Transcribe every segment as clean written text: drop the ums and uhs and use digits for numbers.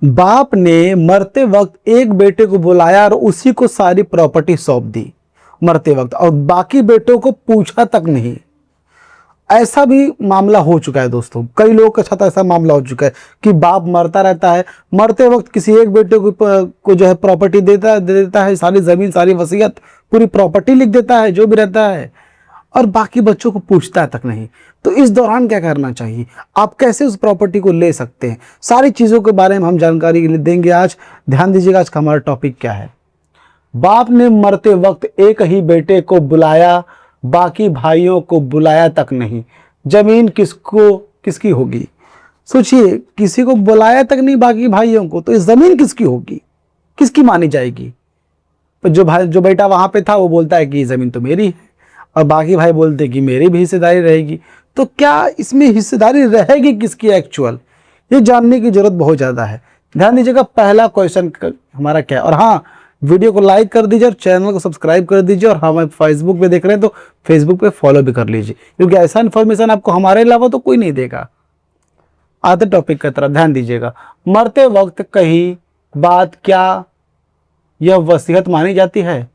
बाप ने मरते वक्त एक बेटे को बुलाया और उसी को सारी प्रॉपर्टी सौंप दी मरते वक्त, और बाकी बेटों को पूछा तक नहीं। ऐसा भी मामला हो चुका है दोस्तों, कई लोगों के साथ ऐसा मामला हो चुका है कि बाप मरता रहता है, मरते वक्त किसी एक बेटे को जो है प्रॉपर्टी दे देता है, सारी जमीन, सारी वसीयत, पूरी प्रॉपर्टी लिख देता है, जो भी रहता है, और बाकी बच्चों को पूछता तक नहीं। तो इस दौरान क्या करना चाहिए, आप कैसे उस प्रॉपर्टी को ले सकते हैं, सारी चीज़ों के बारे में हम जानकारी देंगे आज। ध्यान दीजिएगा आज का हमारा टॉपिक क्या है। बाप ने मरते वक्त एक ही बेटे को बुलाया, बाकी भाइयों को बुलाया तक नहीं। जमीन किसकी होगी? सोचिए, किसी को बुलाया तक नहीं बाकी भाइयों को, तो इस जमीन किसकी होगी, किसकी मानी जाएगी? तो जो बेटा वहां पे था वो बोलता है कि जमीन तो मेरी है, और बाकी भाई बोलते कि मेरी भी हिस्सेदारी रहेगी। तो क्या इसमें हिस्सेदारी रहेगी किसकी एक्चुअल, ये जानने की जरूरत बहुत ज़्यादा है। ध्यान दीजिएगा, पहला क्वेश्चन हमारा क्या है। और हाँ, वीडियो को लाइक कर दीजिए और चैनल को सब्सक्राइब कर दीजिए, और हमें फेसबुक पे देख रहे हैं तो फेसबुक पे फॉलो भी कर लीजिए, क्योंकि ऐसा इन्फॉर्मेशन आपको हमारे अलावा तो कोई नहीं देगा। आते टॉपिक की तरफ ध्यान दीजिएगा। मरते वक्त कही बात क्या यह वसीयत मानी जाती है?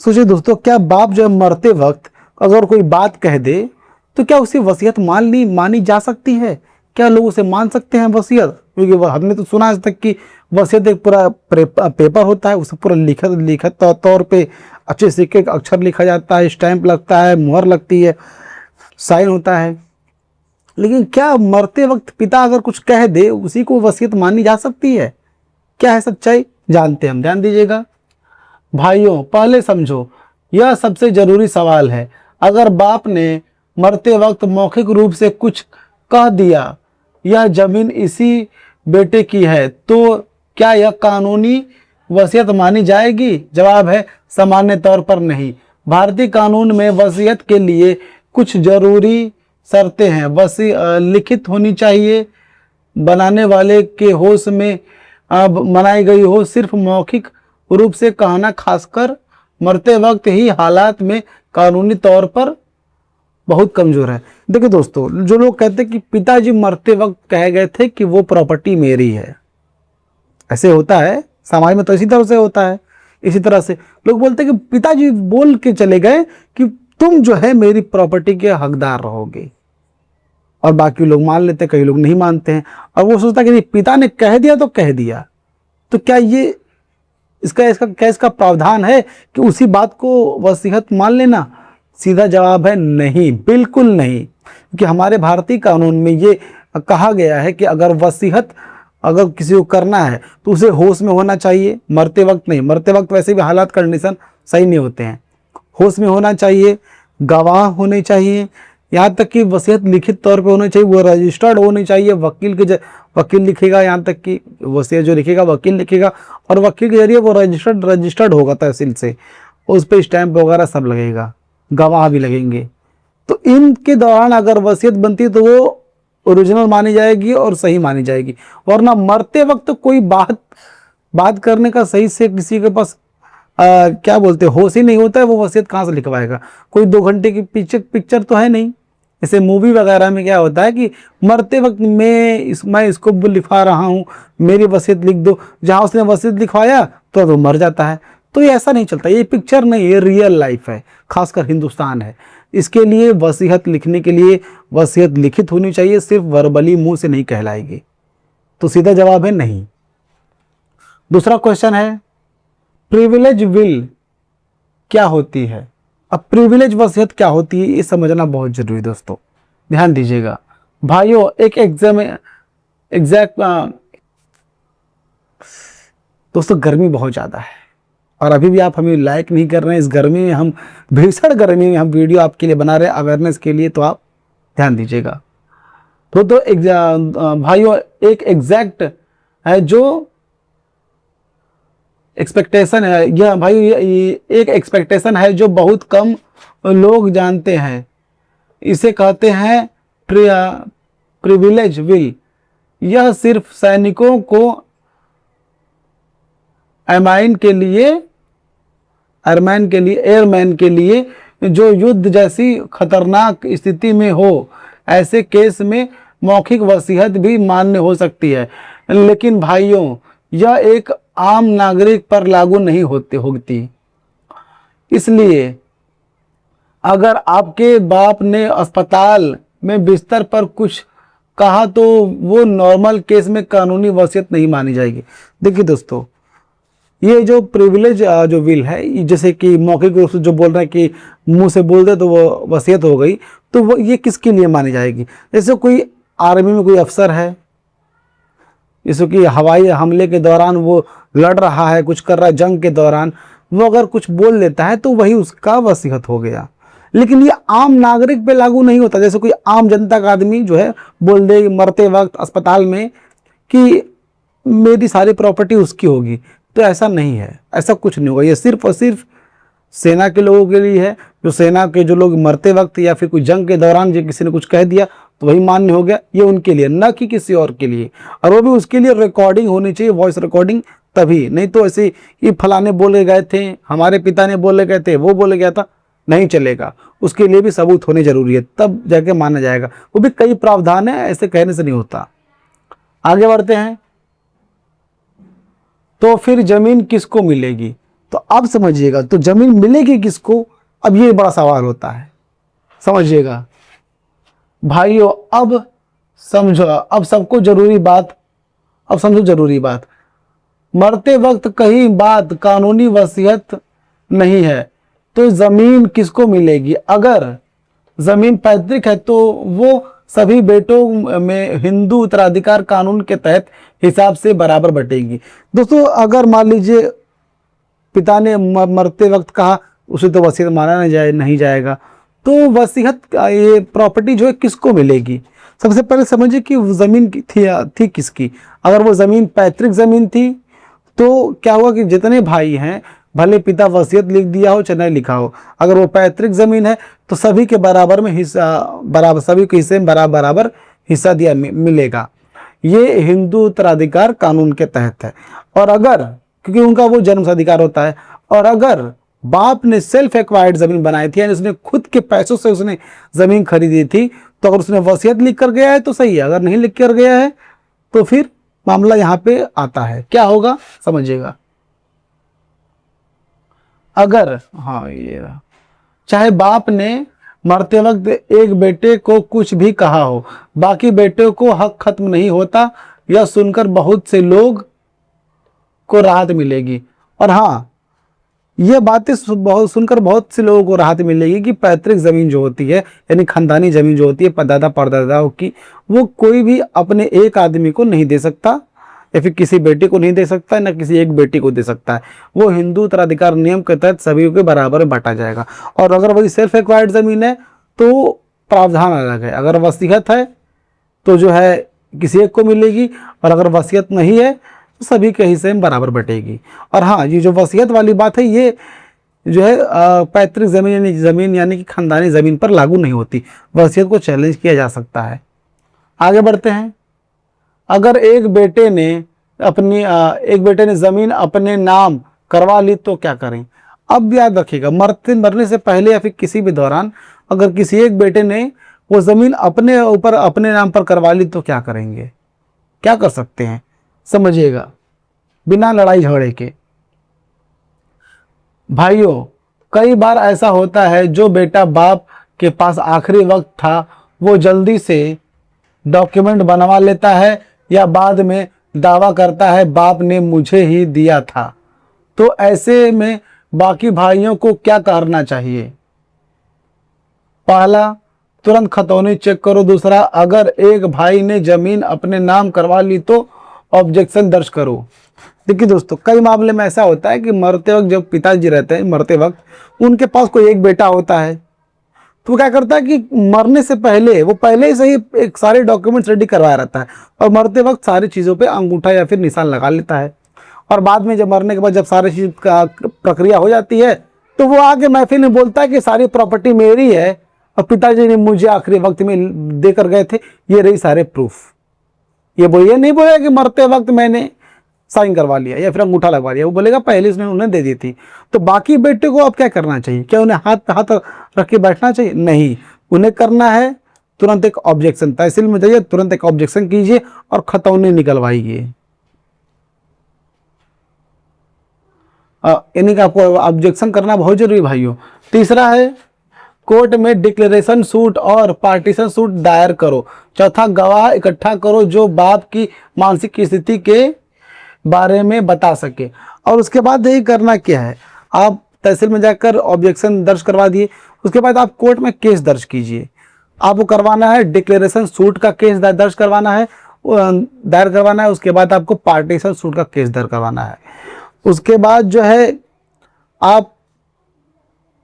सोचिए दोस्तों, क्या बाप जो मरते वक्त अगर कोई बात कह दे तो क्या उसे वसीयत मानी जा सकती है? क्या लोग उसे मान सकते हैं वसीयत? क्योंकि हमने तो सुना आज तक कि वसीयत एक पूरा पेपर होता है, उसे पूरा लिखत तौर पे अच्छे सिक्के का अक्षर लिखा जाता है, स्टैंप लगता है, मुहर लगती है, साइन होता है। लेकिन क्या मरते वक्त पिता अगर कुछ कह दे उसी को वसीयत मानी जा सकती है? क्या है सच्चाई, जानते हैं हम। ध्यान दीजिएगा भाइयों, पहले समझो, यह सबसे जरूरी सवाल है। अगर बाप ने मरते वक्त मौखिक रूप से कुछ कह दिया, यह जमीन इसी बेटे की है, तो क्या यह कानूनी वसीयत मानी जाएगी? जवाब है सामान्य तौर पर नहीं। भारतीय कानून में वसीयत के लिए कुछ जरूरी शर्तें हैं। लिखित होनी चाहिए, बनाने वाले के होश में बनाई गई हो, सिर्फ मौखिक रूप से कहना खासकर मरते वक्त ही हालात में कानूनी तौर पर बहुत कमजोर है। देखिए दोस्तों, जो लोग कहते हैं कि पिताजी मरते वक्त कह गए थे कि वो प्रॉपर्टी मेरी है, ऐसे होता है समाज में, तो इसी तरह से होता है। इसी तरह से लोग बोलते हैं कि पिताजी बोल के चले गए कि तुम जो है मेरी प्रॉपर्टी के हकदार रहोगे, और बाकी लोग मान लेते हैं, कई लोग नहीं मानते हैं, और वो सोचता है कि पिता ने कह दिया तो कह दिया। तो क्या ये इसका प्रावधान है कि उसी बात को वसीयत मान लेना? सीधा जवाब है नहीं, बिल्कुल नहीं। क्योंकि हमारे भारतीय कानून में ये कहा गया है कि अगर वसीयत अगर किसी को करना है तो उसे होश में होना चाहिए, मरते वक्त नहीं। मरते वक्त वैसे भी हालात कंडीशन सही नहीं होते हैं, होश में होना चाहिए, गवाह होने चाहिए, यहाँ तक कि वसीयत लिखित तौर पे होनी चाहिए, वो रजिस्टर्ड होनी चाहिए, वकील लिखेगा, यहाँ तक कि वसीयत जो लिखेगा वकील लिखेगा, और वकील के जरिए वो रजिस्टर्ड होगा तहसील से, उस पर स्टैंप वगैरह सब लगेगा, गवाह भी लगेंगे। तो इनके दौरान अगर वसीयत बनती है तो वो ओरिजिनल मानी जाएगी और सही मानी जाएगी, वरना मरते वक्त तो कोई बात करने का सही से किसी के पास क्या बोलते हैं होश ही नहीं होता है, वो वसीयत कहाँ से लिखवाएगा? कोई 2 घंटे की पिक्चर तो है नहीं। जैसे मूवी वगैरह में क्या होता है कि मरते वक्त मैं इसको लिखवा रहा हूँ, मेरी वसीयत लिख दो, जहाँ उसने वसीयत लिखवाया तो वो मर जाता है। तो ये ऐसा नहीं चलता, ये पिक्चर नहीं, ये रियल लाइफ है, खासकर हिंदुस्तान है। इसके लिए वसीयत लिखने के लिए वसीयत लिखित होनी चाहिए, सिर्फ वर्बली मुंह से नहीं कहलाएगी। तो सीधा जवाब है नहीं। दूसरा क्वेश्चन है, प्रिविलेज विल क्या होती है? अब प्रिविलेज वसीयत क्या होती है ये समझना बहुत जरूरी है दोस्तों। ध्यान दीजिएगा भाइयों, एक एग्जैक्ट दोस्तों, गर्मी बहुत ज़्यादा है और अभी भी आप हमें लाइक नहीं कर रहे हैं। इस गर्मी में हम, भीषण गर्मी में हम वीडियो आपके लिए बना रहे हैं अवेयरनेस के लिए, तो आप ध्यान दीजिएगा। तो भाइयों, एक एग्जैक्ट है जो एक्सपेक्टेशन है, यह भाई ये एक एक्सपेक्टेशन है जो बहुत कम लोग जानते हैं। इसे कहते हैं प्रिविलेज विल। यह सिर्फ सैनिकों को एयरमैन के लिए जो युद्ध जैसी खतरनाक स्थिति में हो, ऐसे केस में मौखिक वसीयत भी मान्य हो सकती है। लेकिन भाइयों यह एक आम नागरिक पर लागू नहीं होती। इसलिए अगर आपके बाप ने अस्पताल में बिस्तर पर कुछ कहा तो वो नॉर्मल केस में कानूनी वसीयत नहीं मानी जाएगी। देखिए दोस्तों, ये जो प्रिविलेज जो विल है, जैसे कि मौखिक रूप से जो बोल रहे हैं कि मुंह से बोल दे तो वो वसीयत हो गई, तो वो ये किसके लिए मानी जाएगी? जैसे कोई आर्मी में कोई अफसर है, जैसे कि हवाई हमले के दौरान वो लड़ रहा है, कुछ कर रहा है, जंग के दौरान वो अगर कुछ बोल देता है तो वही उसका वसीयत हो गया। लेकिन ये आम नागरिक पे लागू नहीं होता। जैसे कोई आम जनता का आदमी जो है बोल दे मरते वक्त अस्पताल में कि मेरी सारी प्रॉपर्टी उसकी होगी, तो ऐसा नहीं है, ऐसा कुछ नहीं होगा। ये सिर्फ और सिर्फ सेना के लोगों के लिए है। जो सेना के जो लोग मरते वक्त या फिर कोई जंग के दौरान जो किसी ने कुछ कह दिया तो वही मान्य हो गया, ये उनके लिए, न कि किसी और के लिए। और वो भी उसके लिए रिकॉर्डिंग होनी चाहिए, वॉइस रिकॉर्डिंग, तभी। नहीं तो ऐसे ये फलाने बोले गए थे, हमारे पिता ने बोले गए थे, वो बोले गया था, नहीं चलेगा। उसके लिए भी सबूत होने जरूरी है, तब जाके माना जाएगा। वो भी कई प्रावधान है, ऐसे कहने से नहीं होता। आगे बढ़ते हैं। तो फिर जमीन किसको मिलेगी? तो अब समझिएगा, तो जमीन मिलेगी किसको, अब ये बड़ा सवाल होता है, समझिएगा भाइयों। अब समझो, अब सबको जरूरी बात, अब समझो जरूरी बात। मरते वक्त कहीं बात कानूनी वसीयत नहीं है तो जमीन किसको मिलेगी? अगर जमीन पैतृक है तो वो सभी बेटों में हिंदू उत्तराधिकार कानून के तहत हिसाब से बराबर बटेगी। दोस्तों, अगर मान लीजिए पिता ने मरते वक्त कहा, उसे तो वसीयत माना नहीं जाएगा, तो वसीयत ये प्रॉपर्टी जो है किसको मिलेगी? सबसे पहले समझिए कि जमीन थी किसकी। अगर वो जमीन पैतृक जमीन थी तो क्या हुआ कि जितने भाई हैं, भले पिता वसीयत लिख दिया हो चाहे नहीं लिखा हो, अगर वो पैतृक जमीन है तो सभी के बराबर में हिस्सा, बराबर सभी के हिस्से में बराबर हिस्सा दिया मिलेगा। ये हिंदू उत्तराधिकार कानून के तहत है। और अगर, क्योंकि उनका वो जन्म अधिकार होता है, और अगर बाप ने सेल्फ एक्वायर्ड जमीन बनाई थी, यानी उसने खुद के पैसों से उसने जमीन खरीदी थी, तो अगर उसने वसीयत लिख कर गया है तो सही है, अगर नहीं लिख कर गया है तो फिर मामला यहाँ पे आता है। क्या होगा समझिएगा। अगर, हाँ ये रहा, चाहे बाप ने मरते वक्त एक बेटे को कुछ भी कहा हो, बाकी बेटे को हक खत्म नहीं होता। यह सुनकर बहुत से लोग को राहत मिलेगी। और हाँ, यह बातें सुनकर बहुत से लोगों को राहत मिलेगी कि पैतृक जमीन जो होती है, यानी खानदानी जमीन जो होती है परदादा परदादाओं की, वो कोई भी अपने एक आदमी को नहीं दे सकता, या फिर किसी बेटी को नहीं दे सकता, न किसी एक बेटी को दे सकता है। वो हिंदू उत्तराधिकार नियम के तहत सभी के बराबर बांटा जाएगा। और अगर वही सेल्फ एक्वायर्ड जमीन है तो प्रावधान अलग है। अगर वसीयत है तो जो है किसी एक को मिलेगी, और अगर वसीयत नहीं है तो सभी के हिस्से में बराबर बटेगी। और हाँ, ये जो वसीयत वाली बात है, ये जो है पैतृक जमीन यानी कि खानदानी जमीन पर लागू नहीं होती। वसीयत को चैलेंज किया जा सकता है। आगे बढ़ते हैं। अगर एक बेटे ने जमीन अपने नाम करवा ली तो क्या करें? अब याद रखिएगा, मरने से पहले या फिर किसी भी दौरान अगर किसी एक बेटे ने वो जमीन अपने ऊपर अपने नाम पर करवा ली तो क्या करेंगे, क्या कर सकते हैं, समझिएगा बिना लड़ाई झगड़े के। भाइयों, कई बार ऐसा होता है जो बेटा बाप के पास आखिरी वक्त था वो जल्दी से डॉक्यूमेंट बनवा लेता है या बाद में दावा करता है बाप ने मुझे ही दिया था। तो ऐसे में बाकी भाइयों को क्या करना चाहिए? पहला, तुरंत खतौनी चेक करो। दूसरा, अगर एक भाई ने जमीन अपने नाम करवा ली तो ऑब्जेक्शन दर्ज करो। देखिए दोस्तों, कई मामले में ऐसा होता है कि मरते वक्त जब पिताजी रहते हैं, मरते वक्त उनके पास कोई एक बेटा होता है, तो क्या करता है कि मरने से पहले वो पहले से ही एक सारे डॉक्यूमेंट्स रेडी करवाया रहता है और मरते वक्त सारी चीज़ों पे अंगूठा या फिर निशान लगा लेता है। और बाद में जब मरने के बाद जब सारी चीज़ का प्रक्रिया हो जाती है तो वो आके महफिल में बोलता है कि सारी प्रॉपर्टी मेरी है और पिताजी ने मुझे आखिरी वक्त में देकर गए थे, ये रही सारे प्रूफ। ये नहीं बोलेगा कि मरते वक्त मैंने साइन करवा लिया या फिर अंगूठा लगवा लिया, वो बोलेगा पहले उसने उन्हें दे दी थी। तो बाकी बेटे को अब क्या करना चाहिए? क्या उन्हें हाथ पे हाथ रख के बैठना चाहिए? नहीं, उन्हें करना है तुरंत एक ऑब्जेक्शन, तहसील में जाइए, तुरंत एक ऑब्जेक्शन कीजिए और खतौनी निकलवाइए। यानी कि आपको ऑब्जेक्शन करना बहुत जरूरी भाइयों। तीसरा है कोर्ट में डिक्लेरेशन सूट और पार्टीशन सूट दायर करो। चौथा, गवाह इकट्ठा करो जो बाप की मानसिक स्थिति के बारे में बता सके। और उसके बाद यही करना क्या है, आप तहसील में जाकर ऑब्जेक्शन दर्ज करवा दिए, उसके बाद आप कोर्ट में केस दर्ज कीजिए। आपको करवाना है डिक्लेरेशन सूट का केस दर्ज करवाना है, दायर करवाना है। उसके बाद आपको पार्टीशन सूट का केस दर्ज करवाना है। उसके बाद जो है आप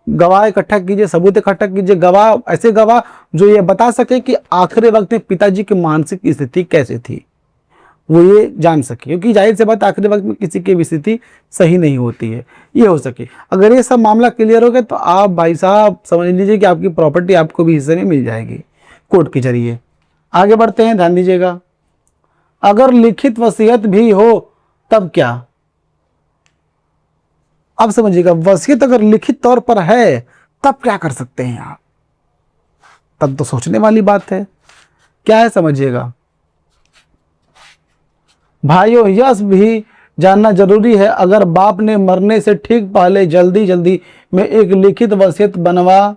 गवाह इकट्ठा कीजिए, सबूत इकट्ठा कीजिए। गवाह, ऐसे गवाह जो ये बता सके कि आखिरी वक्त में पिताजी की मानसिक स्थिति कैसे थी, वो ये जान सके, क्योंकि जाहिर सी बात आखिरी वक्त में किसी की भी स्थिति सही नहीं होती है, ये हो सके। अगर ये सब मामला क्लियर हो गया तो आप भाई साहब समझ लीजिए कि आपकी प्रॉपर्टी आपको भी हिस्से में मिल जाएगी कोर्ट के जरिए। आगे बढ़ते हैं, ध्यान दीजिएगा। अगर लिखित वसीयत भी हो तब क्या? अब समझिएगा, वसीयत अगर लिखित तौर पर है तब क्या कर सकते हैं आप? तब तो सोचने वाली बात है। क्या है समझिएगा भाइयों, यह भी जानना जरूरी है, अगर बाप ने मरने से ठीक पहले जल्दी जल्दी में एक लिखित वसीयत बनवा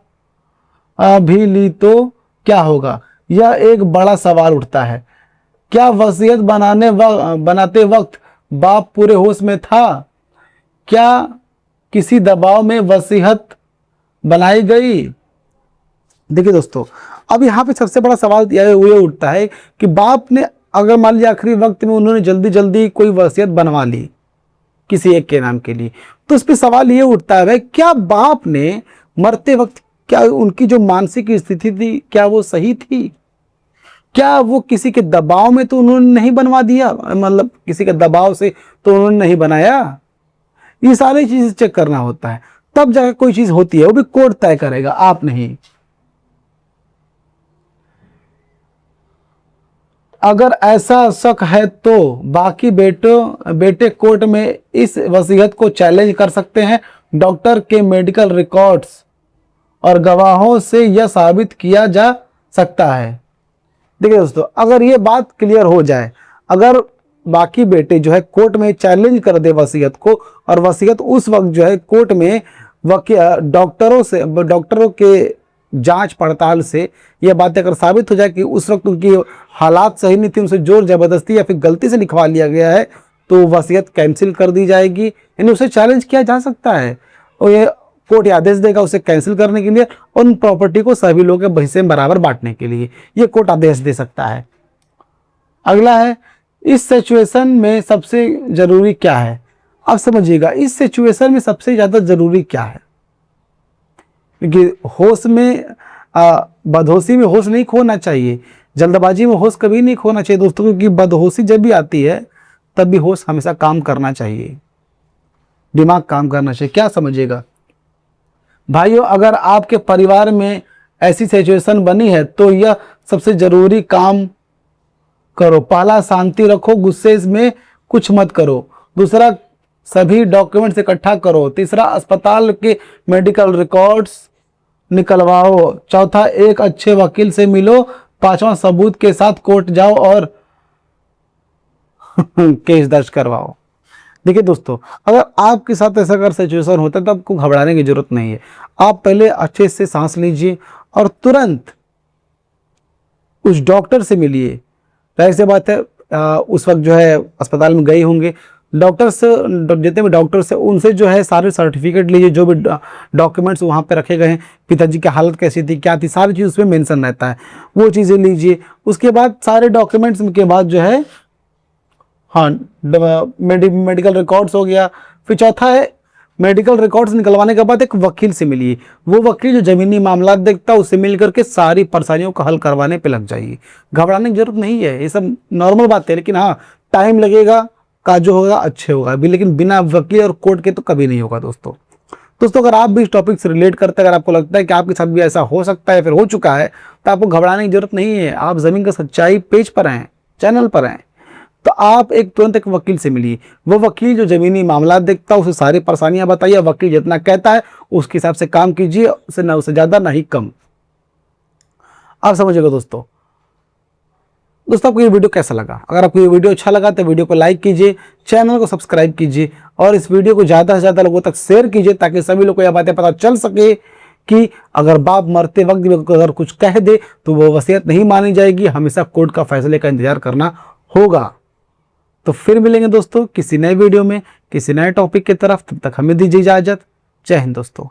भी ली तो क्या होगा? यह एक बड़ा सवाल उठता है। क्या वसीयत बनाते वक्त बाप पूरे होश में था? क्या किसी दबाव में वसीयत बनाई गई? देखिए दोस्तों, अब यहाँ पे सबसे बड़ा सवाल ये उठता है कि बाप ने, अगर मान लिया आखिरी वक्त में उन्होंने जल्दी जल्दी कोई वसीयत बनवा ली किसी एक के नाम के लिए, तो उस पर सवाल ये उठता है, क्या बाप ने मरते वक्त, क्या उनकी जो मानसिक स्थिति थी क्या वो सही थी? क्या वो किसी के दबाव में तो उन्होंने नहीं बनवा दिया, मतलब किसी के दबाव से तो उन्होंने नहीं बनाया? ये सारी चीजें चेक करना होता है, तब जाकर कोई चीज होती है, वो भी कोर्ट तय करेगा, आप नहीं। अगर ऐसा शक है तो बाकी बेटे कोर्ट में इस वसीयत को चैलेंज कर सकते हैं। डॉक्टर के मेडिकल रिकॉर्ड्स और गवाहों से यह साबित किया जा सकता है। देखिए दोस्तों, अगर ये बात क्लियर हो जाए, अगर बाकी बेटे जो है कोर्ट में चैलेंज कर दे वसीयत को, और वसीयत उस वक्त जो है कोर्ट में डॉक्टरों के जांच पड़ताल से यह बात अगर साबित हो जाए कि उस वक्त उनकी हालात सही नहीं थी, उनसे जोर जबरदस्ती या फिर गलती से लिखवा लिया गया है, तो वसीयत कैंसिल कर दी जाएगी। यानी उसे चैलेंज किया जा सकता है और ये कोर्ट आदेश देगा उसे कैंसिल करने के लिए, और उन प्रॉपर्टी को सभी लोगों के हिस्से में बराबर बांटने के लिए ये कोर्ट आदेश दे सकता है। अगला है, इस सिचुएशन में सबसे जरूरी क्या है? अब समझिएगा, इस सिचुएशन में सबसे ज्यादा जरूरी क्या है? क्योंकि होश में, बदहोशी में होश नहीं खोना चाहिए, जल्दबाजी में होश कभी नहीं खोना चाहिए दोस्तों, क्योंकि बदहोशी जब भी आती है तब भी होश हमेशा काम करना चाहिए, दिमाग काम करना चाहिए। क्या समझिएगा भाइयों, अगर आपके परिवार में ऐसी सिचुएशन बनी है तो यह सबसे जरूरी काम करो। पहला, शांति रखो, गुस्से में कुछ मत करो। दूसरा, सभी डॉक्यूमेंट्स इकट्ठा करो। तीसरा, अस्पताल के मेडिकल रिकॉर्ड्स निकलवाओ। चौथा, एक अच्छे वकील से मिलो। पांचवा, सबूत के साथ कोर्ट जाओ और केस दर्ज करवाओ। देखिए दोस्तों, अगर आपके साथ ऐसा अगर सिचुएशन होता है तो आपको घबराने की जरूरत नहीं है। आप पहले अच्छे से सांस लीजिए और तुरंत उस डॉक्टर से मिलिए। जाहिर सी बात है, उस वक्त जो है अस्पताल में गए होंगे, डॉक्टर से, जितने भी डॉक्टर से, उनसे जो है सारे सर्टिफिकेट लीजिए, जो भी डॉक्यूमेंट्स वहाँ पे रखे गए हैं, पिताजी की हालत कैसी थी, क्या थी, सारी चीज़ उसमें मेंशन रहता है, वो चीज़ें लीजिए। उसके बाद सारे डॉक्यूमेंट्स के बाद जो है, हाँ, मेडिकल रिकॉर्ड्स हो गया। फिर चौथा है, मेडिकल रिकॉर्ड्स निकलवाने के बाद एक वकील से मिलिए। वो वकील जो ज़मीनी मामला देखता है, उससे मिल करके सारी परेशानियों का हल करवाने पे लग जाइए। घबराने की जरूरत नहीं है, ये सब नॉर्मल बात है, लेकिन हाँ टाइम लगेगा, का जो होगा अच्छे होगा भी, लेकिन बिना वकील और कोर्ट के तो कभी नहीं होगा दोस्तों। अगर आप भी इस टॉपिक से रिलेट करते हैं, अगर आपको लगता है कि आपके साथ भी ऐसा हो सकता है, फिर हो चुका है, तो आपको घबराने की जरूरत नहीं है। आप ज़मीन का सच्चाई पेज पर हैं, चैनल पर हैं, तो आप तुरंत एक वकील से मिलिए। वो वकील जो ज़मीनी मामला देखता है, उसे सारी परेशानियां बताइए। वकील जितना कहता है उसके हिसाब से काम कीजिए, उससे ना उससे ज़्यादा ना ही कम। आप समझिएगा दोस्तों। आपको ये वीडियो कैसा लगा? अगर आपको ये वीडियो अच्छा लगा तो वीडियो को लाइक कीजिए, चैनल को सब्सक्राइब कीजिए और इस वीडियो को ज़्यादा से ज़्यादा लोगों तक शेयर कीजिए, ताकि सभी लोग को यह बातें पता चल सके कि अगर बाप मरते वक्त भी अगर कुछ कह दे तो वो वसीयत नहीं मानी जाएगी, हमेशा कोर्ट का फैसले का इंतजार करना होगा। तो फिर मिलेंगे दोस्तों किसी नए वीडियो में, किसी नए टॉपिक की तरफ। तब तक हमें दीजिए इजाज़त। जय हिंद दोस्तों।